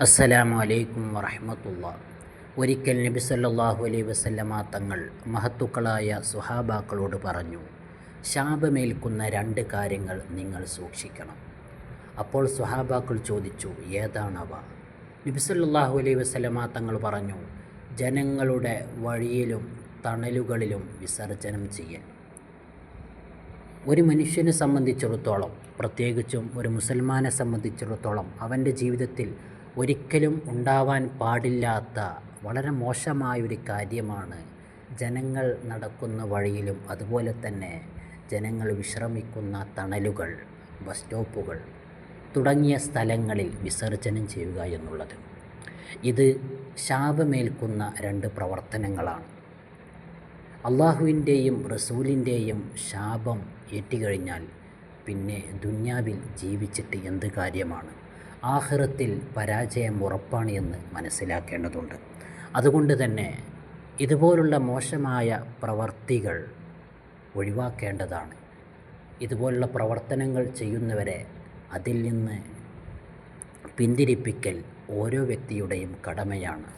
അസ്സലാമു അലൈക്കും വറഹ്മത്തുള്ളാഹി. ഒരിക്കൽ നബി സല്ലല്ലാഹു അലൈഹി വസല്ലമ തങ്ങൾ മഹത്തുക്കളായ സ്വഹാബാക്കളോട് പറഞ്ഞു, ശാപമേൽക്കുന്ന രണ്ട് കാര്യങ്ങൾ നിങ്ങൾ സൂക്ഷിക്കണം. അപ്പോൾ സ്വഹാബാക്കൾ ചോദിച്ചു, ഏതാണവ? നബി സല്ലല്ലാഹു അലൈഹി വസല്ലമ തങ്ങൾ പറഞ്ഞു, ജനങ്ങളുടെ വഴിയിലും തണലുകളിലും വിസർജനം ചെയ്യൽ. ഒരു മനുഷ്യനെ സംബന്ധിച്ചിടത്തോളം, പ്രത്യേകിച്ചും ഒരു മുസൽമാനെ സംബന്ധിച്ചിടത്തോളം, അവൻ്റെ ജീവിതത്തിൽ ഒരിക്കലും ഉണ്ടാവാൻ പാടില്ലാത്ത വളരെ മോശമായൊരു കാര്യമാണ് ജനങ്ങൾ നടക്കുന്ന വഴിയിലും അതുപോലെ തന്നെ ജനങ്ങൾ വിശ്രമിക്കുന്ന തണലുകൾ, ബസ് സ്റ്റോപ്പുകൾ തുടങ്ങിയ സ്ഥലങ്ങളിൽ വിസർജനം ചെയ്യുക എന്നുള്ളത്. ഇത് ശാപമേൽക്കുന്ന രണ്ട് പ്രവർത്തനങ്ങളാണ്. അള്ളാഹുവിൻ്റെയും റസൂലിൻ്റെയും ശാപം ഏറ്റുകഴിഞ്ഞാൽ പിന്നെ ദുന്യാവിൽ ജീവിച്ചിട്ട് എന്ത് കാര്യമാണ്? ആഖിറത്തിൽ പരാജയം ഉറപ്പാണ് എന്ന് മനസ്സിലാക്കേണ്ടതുണ്ട്. അതുകൊണ്ട് തന്നെ ഇതുപോലുള്ള മോശമായ പ്രവർത്തികൾ ഒഴിവാക്കേണ്ടതാണ്. ഇതുപോലുള്ള പ്രവർത്തനങ്ങൾ ചെയ്യുന്നവരെ അതിൽ നിന്ന് പിന്തിരിപ്പിക്കൽ ഓരോ വ്യക്തിയുടെയും കടമയാണ്.